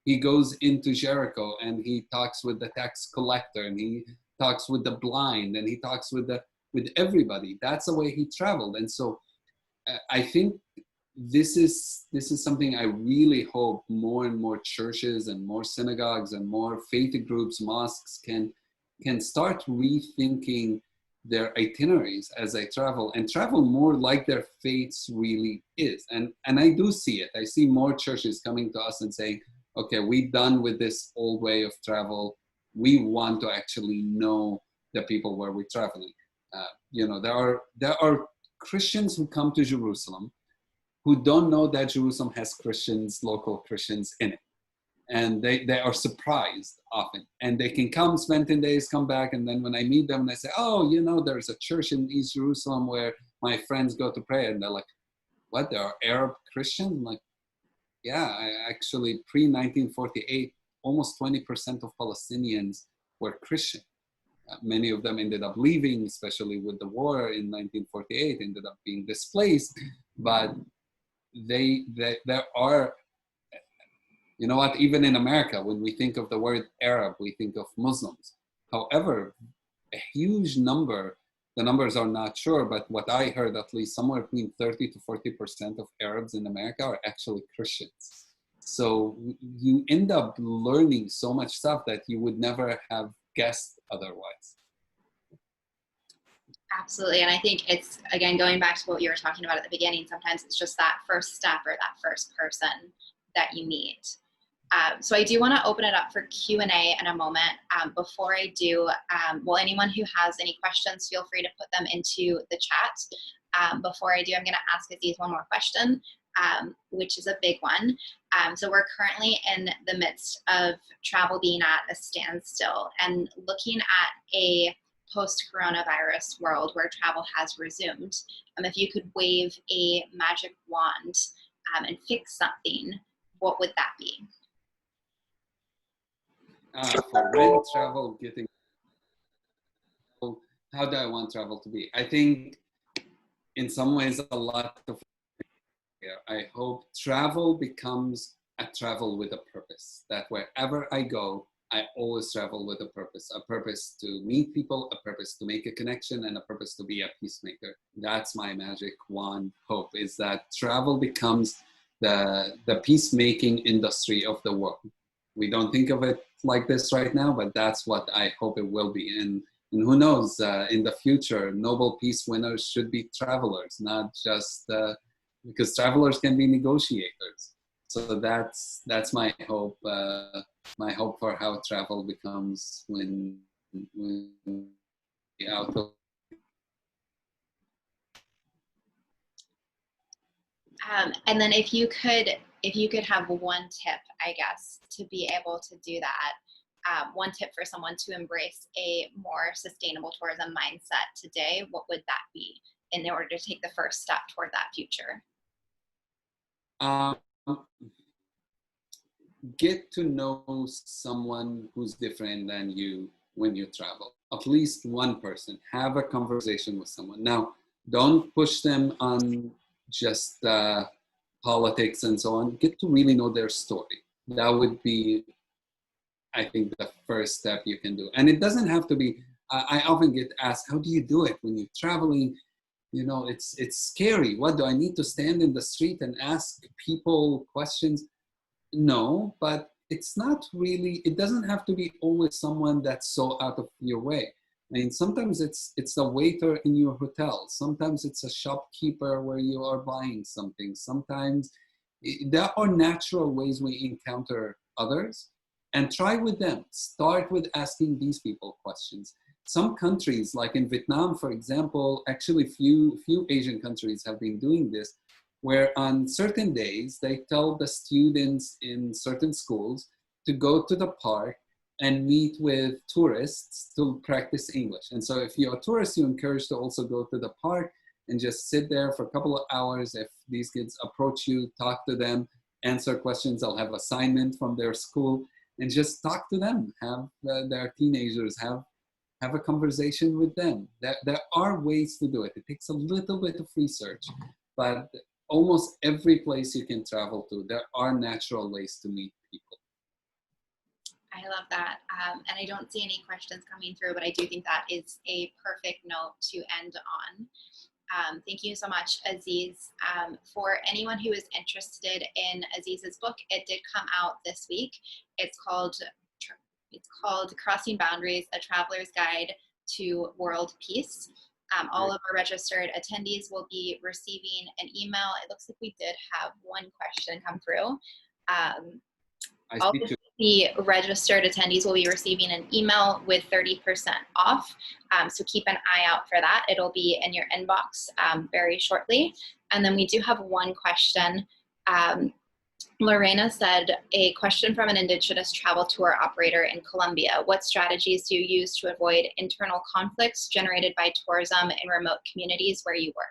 He goes into Jericho and he talks with the tax collector, and he talks with the blind, and he talks with everybody. That's the way he traveled. And so I think this is something I really hope more and more churches and more synagogues and more faith groups, mosques can start rethinking their itineraries as they travel, and travel more like their faiths really is. And I do see it. I see more churches coming to us and saying, okay, we're done with this old way of travel. We want to actually know the people where we're traveling. There are Christians who come to Jerusalem who don't know that Jerusalem has local Christians in it. And they are surprised often. And they can come, spend 10 days, come back. And then when I meet them and I say, oh, there's a church in East Jerusalem where my friends go to pray. And they're like, what, there are Arab Christians? I'm like, yeah, actually pre-1948, almost 20% of Palestinians were Christian. Many of them ended up leaving, especially with the war in 1948, ended up being displaced. But there are, you know what, even in America, when we think of the word Arab, we think of Muslims. However, a huge number, the numbers are not sure, but what I heard, at least somewhere between 30 to 40% of Arabs in America are actually Christians. So you end up learning so much stuff that you would never have guessed otherwise. Absolutely. And I think it's, again, going back to what you were talking about at the beginning, sometimes it's just that first step or that first person that you meet. So I do want to open it up for Q&A in a moment. Before I do, well, anyone who has any questions, feel free to put them into the chat. Before I do, I'm going to ask Aziz one more question, which is a big one. So we're currently in the midst of travel being at a standstill, and looking at a post-coronavirus world where travel has resumed. If you could wave a magic wand and fix something, what would that be? For when travel getting, how do I want travel to be? I think in some ways a lot of, I hope travel becomes a travel with a purpose, that wherever I go, I always travel with a purpose to meet people, a purpose to make a connection, and a purpose to be a peacemaker. That's my magic wand hope, is that travel becomes the peacemaking industry of the world. We don't think of it like this right now, but that's what I hope it will be. And who knows, in the future, Nobel Peace winners should be travelers, not just, because travelers can be negotiators. So that's my hope. My hope for how travel becomes when out of. And then if you could have one tip, I guess, to be able to do that, one tip for someone to embrace a more sustainable tourism mindset today, what would that be in order to take the first step toward that future? Get to know someone who's different than you when you travel. At least one person. Have a conversation with someone. Now, don't push them on just politics and so on. Get to really know their story. That would be, I think, the first step you can do. And it doesn't have to be, I often get asked, how do you do it when you're traveling? You know, it's scary. What, do I need to stand in the street and ask people questions? No, but it's not really, it doesn't have to be always someone that's so out of your way. I mean, sometimes it's the waiter in your hotel. Sometimes it's a shopkeeper where you are buying something. Sometimes there are natural ways we encounter others, and try with them. Start with asking these people questions. Some countries, like in Vietnam, for example, actually few Asian countries have been doing this, where on certain days, they tell the students in certain schools to go to the park and meet with tourists to practice English. And so if you're a tourist, you're encouraged to also go to the park and just sit there for a couple of hours. If these kids approach you, talk to them, answer questions. They'll have assignment from their school, and just talk to them. Have their teenagers, have a conversation with them. There are ways to do it. It takes a little bit of research, but almost every place you can travel to, there are natural ways to meet people. I love that. And I don't see any questions coming through, but I do think that is a perfect note to end on. Thank you so much, Aziz. For anyone who is interested in Aziz's book, it did come out this week. It's called Crossing Boundaries, A Traveler's Guide to World Peace. All of our registered attendees will be receiving an email. It looks like we did have one question come through. All of the registered attendees will be receiving an email with 30% off. So keep an eye out for that. It'll be in your inbox very shortly. And then we do have one question. Lorena said, a question from an indigenous travel tour operator in Colombia. What strategies do you use to avoid internal conflicts generated by tourism in remote communities where you work?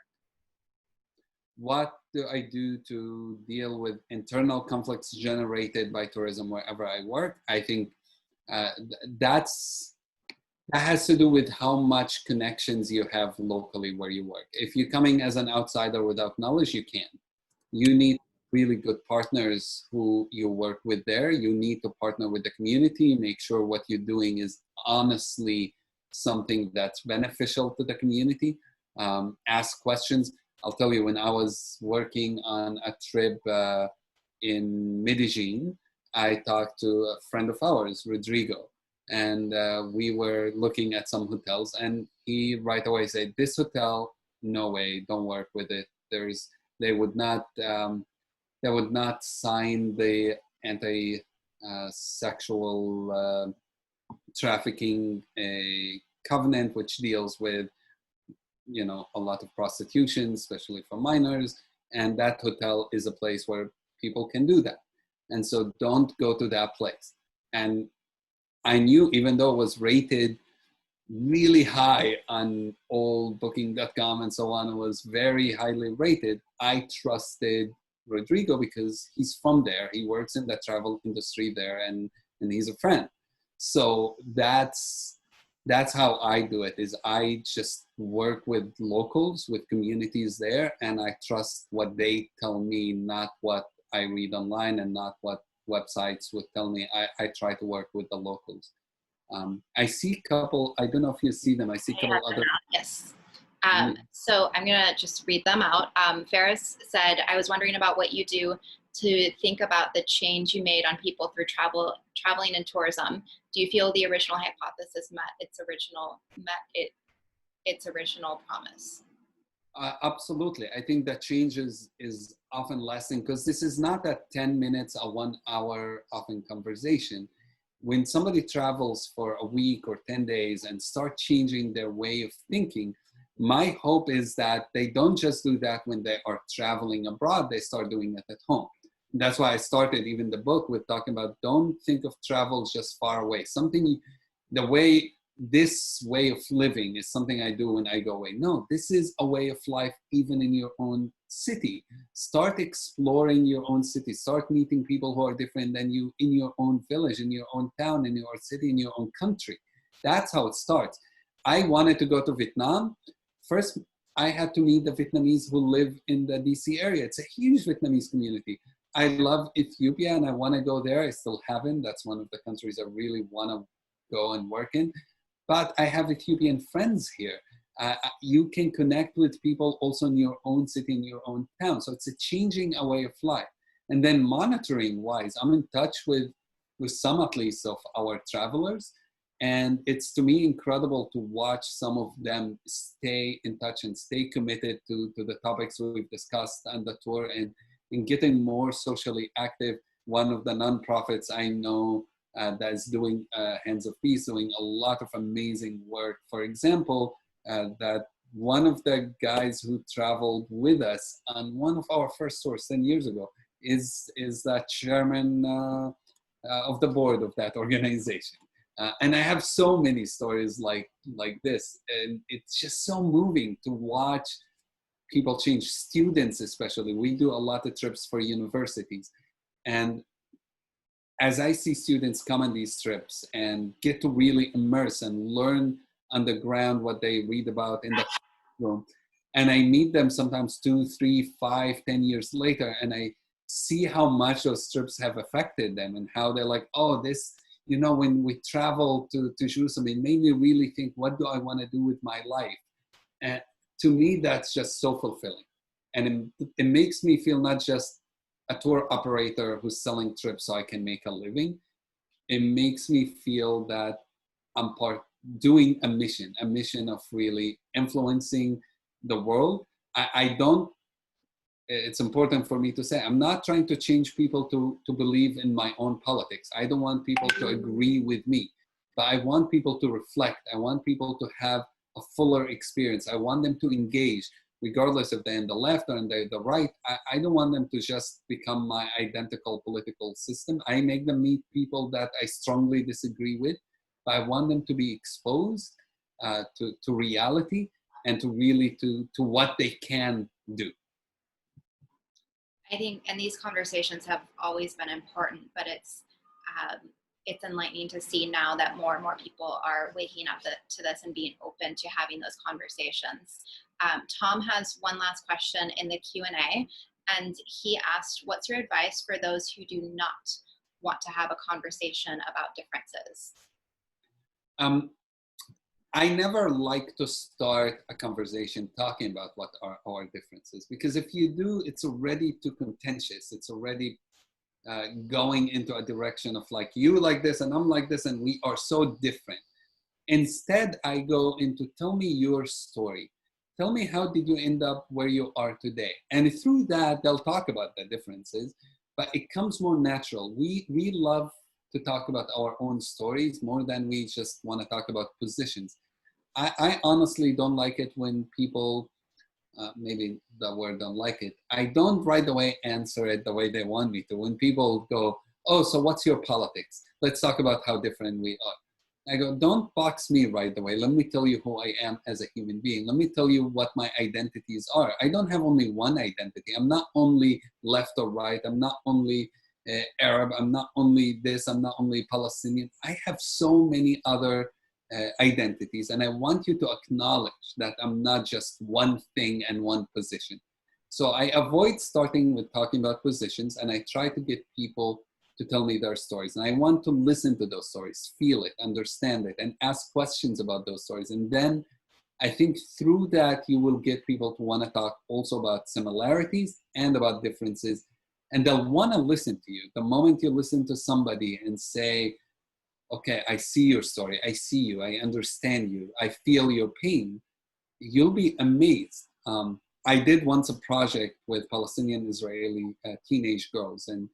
What do I do to deal with internal conflicts generated by tourism wherever I work? I think that has to do with how much connections you have locally where you work. If you're coming as an outsider without knowledge, you can't. You need really good partners who you work with there. You need to partner with the community, make sure what you're doing is honestly something that's beneficial to the community. Ask questions. I'll tell you, when I was working on a trip in Medellin, I talked to a friend of ours, Rodrigo, and we were looking at some hotels, and he right away said, "This hotel, no way, don't work with it. They would not sign the anti-sexual trafficking covenant, which deals with, you know, a lot of prostitution, especially for minors, and that hotel is a place where people can do that, and so don't go to that place." And I knew, even though it was rated really high on all booking.com and so on, it was very highly rated, I trusted Rodrigo because he's from there. He works in the travel industry there, and he's a friend. So that's how I do it, is I just work with locals, with communities there, and I trust what they tell me, not what I read online and not what websites would tell me. I try to work with the locals. I see a couple, I don't know if you see them, I see a couple other. Yes. So I'm gonna just read them out. Ferris said, "I was wondering about what you do to think about the change you made on people through traveling and tourism. Do you feel the original hypothesis met its original promise?" Absolutely. I think that change is often lasting, because this is not a 10 minutes, a 1 hour often conversation. When somebody travels for a week or 10 days and start changing their way of thinking, my hope is that they don't just do that when they are traveling abroad, they start doing it at home. And that's why I started even the book with talking about, don't think of travel just far away. This way of living is something I do when I go away. No, this is a way of life even in your own city. Start exploring your own city. Start meeting people who are different than you in your own village, in your own town, in your city, in your own country. That's how it starts. I wanted to go to Vietnam. First, I had to meet the Vietnamese who live in the DC area. It's a huge Vietnamese community. I love Ethiopia and I want to go there. I still haven't. That's one of the countries I really want to go and work in. But I have Ethiopian friends here. You can connect with people also in your own city, in your own town. So it's a changing a way of life. And then monitoring wise, I'm in touch with some at least of our travelers. And it's to me incredible to watch some of them stay in touch and stay committed to the topics we've discussed on the tour, and getting more socially active. One of the nonprofits I know that's doing Hands of Peace, doing a lot of amazing work. For example, that one of the guys who traveled with us on one of our first tours 10 years ago is the chairman of the board of that organization. And I have so many stories like this, and it's just so moving to watch people change. Students especially, we do a lot of trips for universities, and as I see students come on these trips and get to really immerse and learn on the ground what they read about in the room, and I meet them sometimes 2, 3, 5, 10 years later, and I see how much those trips have affected them, and how they're like, oh, this, you know, when we traveled to Jerusalem, it made me really think, what do I want to do with my life? And to me, that's just so fulfilling. And it makes me feel not just a tour operator who's selling trips so I can make a living. It makes me feel that I'm doing a mission of really influencing the world. I don't, it's important for me to say, I'm not trying to change people to believe in my own politics. I don't want people to agree with me, but I want people to reflect. I want people to have a fuller experience. I want them to engage, regardless if they're in the left or in the right. I don't want them to just become my identical political system. I make them meet people that I strongly disagree with, but I want them to be exposed to reality, and to really to what they can do. I think, and these conversations have always been important, but it's enlightening to see now that more and more people are waking up to this and being open to having those conversations. Tom has one last question in the Q&A, and he asked, what's your advice for those who do not want to have a conversation about differences? I never like to start a conversation talking about what are our differences, because if you do, it's already too contentious. It's already going into a direction of like, you like this and I'm like this and we are so different. Instead, I go into, tell me your story. Tell me, how did you end up where you are today? And through that, they'll talk about the differences, but it comes more natural. We love to talk about our own stories more than we just want to talk about positions. I honestly don't like it when people, maybe the word don't like it, I don't right away answer it the way they want me to. When people go, oh, so what's your politics? Let's talk about how different we are. I go, don't box me right away. Let me tell you who I am as a human being. Let me tell you what my identities are. I don't have only one identity. I'm not only left or right. I'm not only Arab. I'm not only this. I'm not only Palestinian. I have so many other identities, and I want you to acknowledge that I'm not just one thing and one position. So I avoid starting with talking about positions, and I try to get people to tell me their stories. And I want to listen to those stories, feel it, understand it, and ask questions about those stories. And then I think through that, you will get people to want to talk also about similarities and about differences. And they'll want to listen to you. The moment you listen to somebody and say, okay, I see your story, I see you, I understand you, I feel your pain, you'll be amazed. I did once a project with Palestinian Israeli teenage girls, and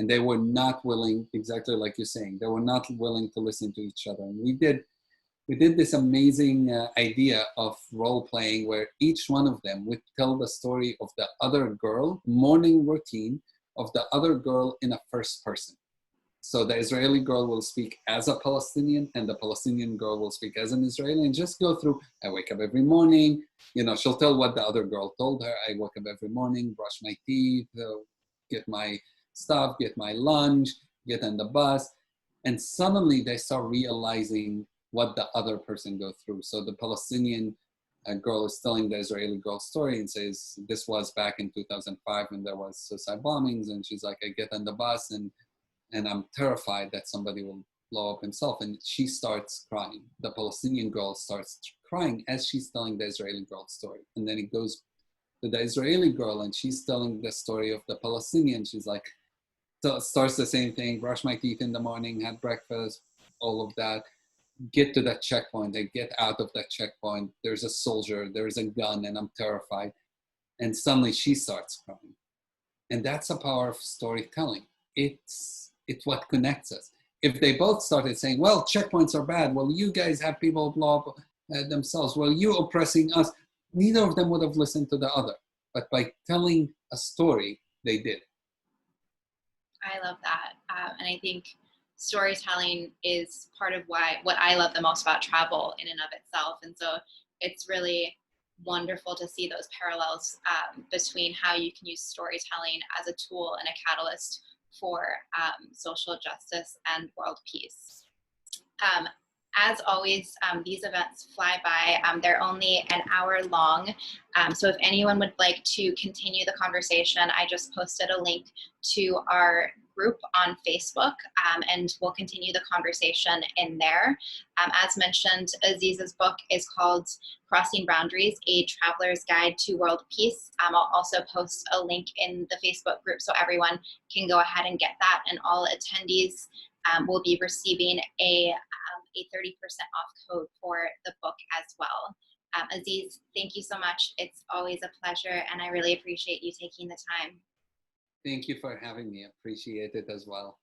they were not willing, exactly like you're saying, they were not willing to listen to each other. And we did this amazing idea of role playing where each one of them would tell the story of the other girl, morning routine of the other girl in a first person. So the Israeli girl will speak as a Palestinian, and the Palestinian girl will speak as an Israeli, and just go through, I wake up every morning, she'll tell what the other girl told her. I wake up every morning, brush my teeth, get my stuff, get my lunch, get on the bus. And suddenly they start realizing what the other person go through. So the Palestinian girl is telling the Israeli girl story and says, this was back in 2005 when there was suicide bombings. And she's like, I get on the bus and I'm terrified that somebody will blow up himself. And she starts crying. The Palestinian girl starts crying as she's telling the Israeli girl's story. And then it goes to the Israeli girl and she's telling the story of the Palestinian. She's like, so starts the same thing, brush my teeth in the morning, have breakfast, all of that. Get to that checkpoint. I get out of that checkpoint. There's a soldier, there's a gun, and I'm terrified. And suddenly she starts crying. And that's the power of storytelling. It's what connects us. If they both started saying, well, checkpoints are bad, well, you guys have people blow up themselves, well, you oppressing us, neither of them would have listened to the other. But by telling a story, they did. I love that. And I think storytelling is part of what I love the most about travel in and of itself. And so it's really wonderful to see those parallels between how you can use storytelling as a tool and a catalyst for social justice and world peace. As always, these events fly by. They're only an hour long. So if anyone would like to continue the conversation, I just posted a link to our group on Facebook, and we'll continue the conversation in there. As mentioned, Aziz's book is called Crossing Boundaries, A Traveler's Guide to World Peace. I'll also post a link in the Facebook group so everyone can go ahead and get that, and all attendees will be receiving a 30% off code for the book as well. Aziz, thank you so much. It's always a pleasure, and I really appreciate you taking the time. Thank you for having me. I appreciate it as well.